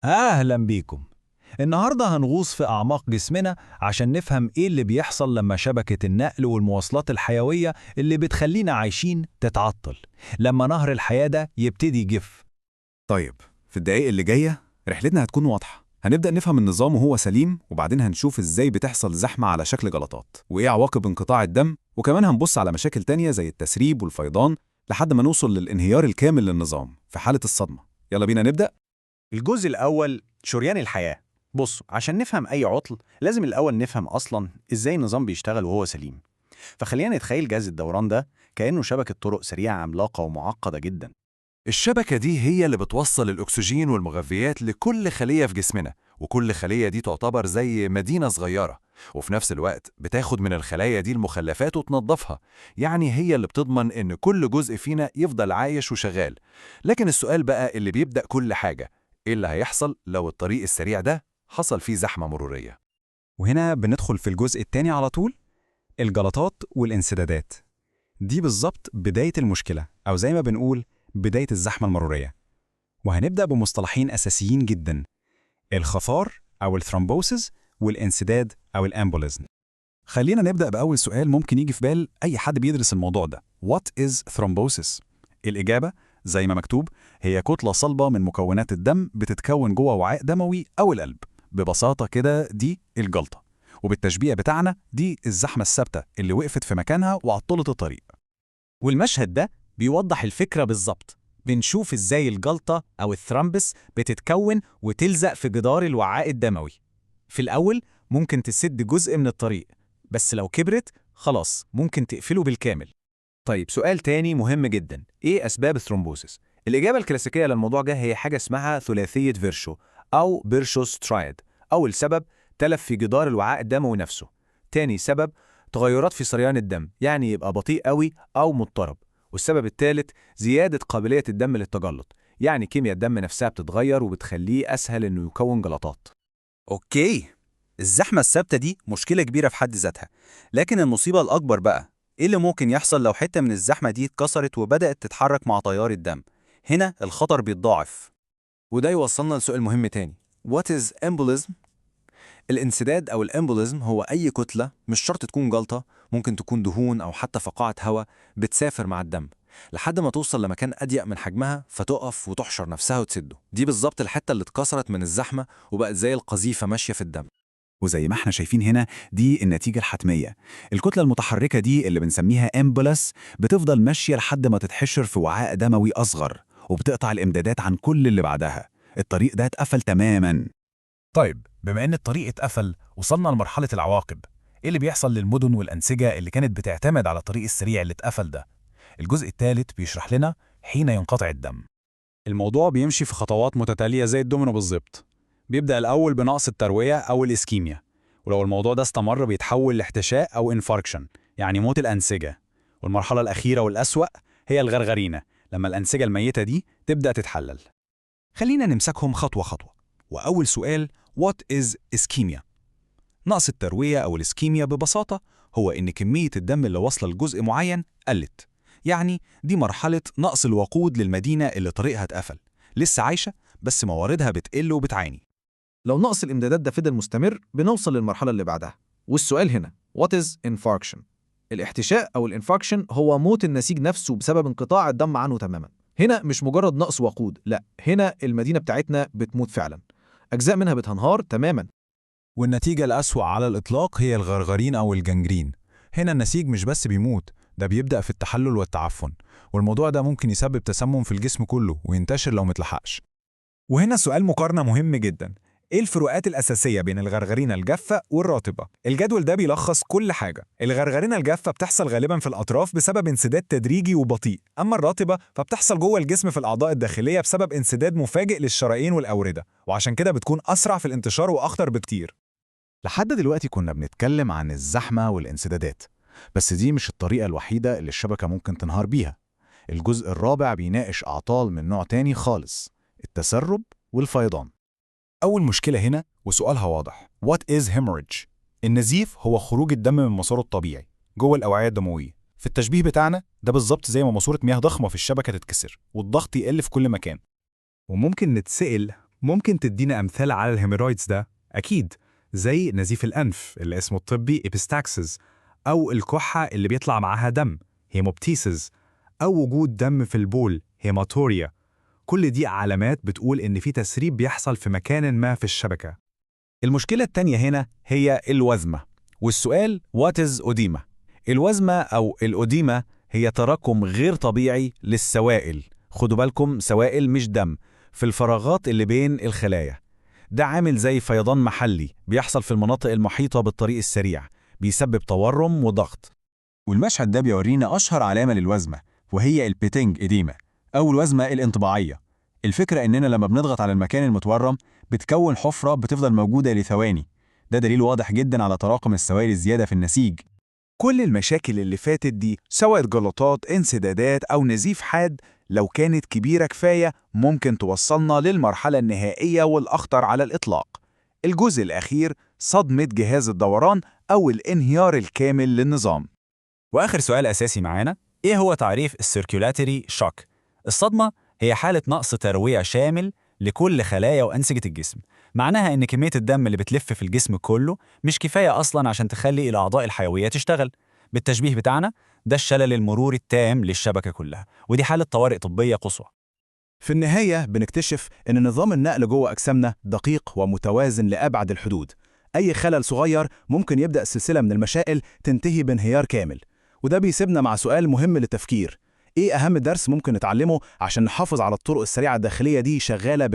أهلا بيكم. النهاردة هنغوص في أعماق جسمنا عشان نفهم إيه اللي بيحصل لما شبكة النقل والمواصلات الحيوية اللي بتخلينا عايشين تتعطل، لما نهر الحياة ده يبتدي يجف. طيب، في الدقايق اللي جاية رحلتنا هتكون واضحة. هنبدأ نفهم النظام وهو سليم، وبعدين هنشوف ازاي بتحصل زحمة على شكل جلطات وايه عواقب انقطاع الدم، وكمان هنبص على مشاكل تانية زي التسريب والفيضان لحد ما نوصل للانهيار الكامل للنظام في حالة الصدمة. يلا بينا نبدأ. الجزء الأول شريان الحياة. بصوا، عشان نفهم أي عطل لازم الأول نفهم أصلاً إزاي النظام بيشتغل وهو سليم. فخلينا نتخيل جهاز الدوران ده كأنه شبكة طرق سريعة عملاقة ومعقدة جدا. الشبكة دي هي اللي بتوصل الأكسجين والمغذيات لكل خلية في جسمنا، وكل خلية دي تعتبر زي مدينة صغيرة، وفي نفس الوقت بتاخد من الخلايا دي المخلفات وتنظفها. يعني هي اللي بتضمن إن كل جزء فينا يفضل عايش وشغال. لكن السؤال بقى اللي بيبدأ كل حاجة: إيه اللي هيحصل لو الطريق السريع ده حصل فيه زحمة مرورية؟ وهنا بندخل في الجزء التاني على طول، الجلطات والانسدادات. دي بالظبط بداية المشكلة، أو زي ما بنقول بداية الزحمة المرورية. وهنبدأ بمصطلحين أساسيين جدا: الخفار أو الثرومبوسيس، والانسداد أو الأمبوليزم. خلينا نبدأ بأول سؤال ممكن يجي في بال أي حد بيدرس الموضوع ده: What is thrombosis؟ الإجابة زي ما مكتوب، هي كتلة صلبة من مكونات الدم بتتكون جوه وعاء دموي أو القلب. ببساطة كده دي الجلطة، وبالتشبيه بتاعنا دي الزحمة الثابتة اللي وقفت في مكانها وعطلت الطريق. والمشهد ده بيوضح الفكرة بالظبط. بنشوف إزاي الجلطة أو الثرمبس بتتكون وتلزق في جدار الوعاء الدموي. في الأول ممكن تسد جزء من الطريق، بس لو كبرت خلاص ممكن تقفله بالكامل. طيب، سؤال تاني مهم جدا: إيه أسباب الثرومبوسيس؟ الإجابة الكلاسيكية للموضوع ده هي حاجة اسمها ثلاثية فيرشو أو بيرشوس ترايد. أول سبب تلف في جدار الوعاء الدموي نفسه. تاني سبب تغيرات في سريان الدم، يعني يبقى بطيء قوي أو مضطرب. والسبب الثالث زيادة قابلية الدم للتجلط، يعني كيمياء الدم نفسها بتتغير وبتخليه أسهل إنه يكون جلطات. أوكي، الزحمة الثابتة دي مشكلة كبيرة في حد ذاتها، لكن المصيبة الأكبر بقى إيه اللي ممكن يحصل لو حتة من الزحمة دي اتكسرت وبدأت تتحرك مع تيار الدم؟ هنا الخطر بيتضاعف. وده يوصلنا لسؤال مهم تاني: What is embolism؟ الانسداد أو الامبوليزم هو أي كتلة، مش شرط تكون جلطة، ممكن تكون دهون أو حتى فقاعة هواء، بتسافر مع الدم لحد ما توصل لمكان أضيق من حجمها فتقف وتحشر نفسها وتسده. دي بالظبط الحتة اللي اتكسرت من الزحمة وبقت زي القذيفة ماشية في الدم. وزي ما احنا شايفين هنا، دي النتيجة الحتمية. الكتلة المتحركة دي اللي بنسميها امبولس بتفضل ماشية لحد ما تتحشر في وعاء دموي أصغر، وبتقطع الإمدادات عن كل اللي بعدها. الطريق ده اتقفل تماماً. طيب، بما إن الطريق اتقفل وصلنا لمرحلة العواقب، إيه اللي بيحصل للمدن والأنسجة اللي كانت بتعتمد على الطريق السريع اللي اتقفل ده؟ الجزء الثالث بيشرح لنا حين ينقطع الدم. الموضوع بيمشي في خطوات متتالية زي الدومينو بالظبط. بيبدأ الأول بنقص التروية أو الإسكيميا، ولو الموضوع ده استمر بيتحول لاحتشاء أو انفاركشن، يعني موت الأنسجة. والمرحلة الأخيرة والأسوأ هي الغرغرينة، لما الأنسجة الميتة دي تبدأ تتحلل. خلينا نمسكهم خطوة خطوة. وأول سؤال: What is ischemia؟ نقص التروية أو الإسكيميا ببساطة هو إن كمية الدم اللي واصلة لجزء معين قلت. يعني دي مرحلة نقص الوقود للمدينة اللي طريقها اتقفل، لسه عايشة بس مواردها بتقل وبتعاني. لو نقص الإمدادات ده فضل مستمر بنوصل للمرحلة اللي بعدها. والسؤال هنا: What is infarction؟ الاحتشاء أو الانفاركشن هو موت النسيج نفسه بسبب انقطاع الدم عنه تماما. هنا مش مجرد نقص وقود، لا، هنا المدينة بتاعتنا بتموت فعلا، أجزاء منها بتنهار تماما. والنتيجة الأسوأ على الإطلاق هي الغرغرين أو الجنجرين. هنا النسيج مش بس بيموت، ده بيبدأ في التحلل والتعفن، والموضوع ده ممكن يسبب تسمم في الجسم كله وينتشر لو متلحقش. وهنا سؤال مقارنة مهم جدا: ايه الفروقات الأساسية بين الغرغرينة الجافة والرطبة؟ الجدول ده بيلخص كل حاجة. الغرغرينة الجافة بتحصل غالبا في الأطراف بسبب انسداد تدريجي وبطيء، أما الرطبة فبتحصل جوه الجسم في الأعضاء الداخلية بسبب انسداد مفاجئ للشرايين والأوردة، وعشان كده بتكون أسرع في الانتشار وأخطر بكتير. لحد دلوقتي كنا بنتكلم عن الزحمة والانسدادات، بس دي مش الطريقة الوحيدة اللي الشبكة ممكن تنهار بيها. الجزء الرابع بيناقش أعطال من نوع تاني خالص: التسرب والفيضان. أول مشكلة هنا وسؤالها واضح: What is hemorrhage؟ النزيف هو خروج الدم من مساره الطبيعي جوه الأوعية الدموية. في التشبيه بتاعنا ده بالظبط زي ما ماسورة مياه ضخمة في الشبكة تتكسر والضغط يقل في كل مكان. وممكن نتسأل: ممكن تدينا أمثال على الهيمورويدز ده؟ أكيد، زي نزيف الأنف اللي اسمه الطبي إبستاكسس، أو الكحة اللي بيطلع معاها دم هيموبتيسز، أو وجود دم في البول هيماتوريا. كل دي علامات بتقول إن في تسريب بيحصل في مكان ما في الشبكة. المشكلة التانية هنا هي الوزمة، والسؤال What is أوديما؟ الوزمة أو الأوديما هي تراكم غير طبيعي للسوائل، خدوا بالكم سوائل مش دم، في الفراغات اللي بين الخلايا. ده عامل زي فيضان محلي بيحصل في المناطق المحيطة بالطريق السريع، بيسبب تورم وضغط. والمشهد ده بيورينا أشهر علامة للوزمة، وهي البيتنج إديما أو الوزمة الانطباعية. الفكرة إننا لما بنضغط على المكان المتورم بتكون حفرة بتفضل موجودة لثواني. ده دليل واضح جدا على تراكم السوائل الزيادة في النسيج. كل المشاكل اللي فاتت دي سواء جلطات، انسدادات أو نزيف حاد، لو كانت كبيرة كفاية ممكن توصلنا للمرحلة النهائية والأخطر على الإطلاق، الجزء الأخير، صدمة جهاز الدوران أو الانهيار الكامل للنظام. وآخر سؤال أساسي معانا، إيه هو تعريف السيركيولاتري شوك؟ الصدمة هي حالة نقص تروية شامل لكل خلايا وأنسجة الجسم. معناها إن كمية الدم اللي بتلف في الجسم كله مش كفاية أصلاً عشان تخلي الأعضاء الحيوية تشتغل. بالتشبيه بتاعنا، ده الشلل المروري التام للشبكة كلها، ودي حالة طوارئ طبية قصوى. في النهاية بنكتشف إن نظام النقل جوه أجسامنا دقيق ومتوازن لأبعد الحدود. أي خلل صغير ممكن يبدأ سلسلة من المشاكل تنتهي بانهيار كامل. وده بيسيبنا مع سؤال مهم للتفكير: إيه أهم درس ممكن نتعلمه عشان نحافظ على الطرق السريعة الداخلية دي شغالة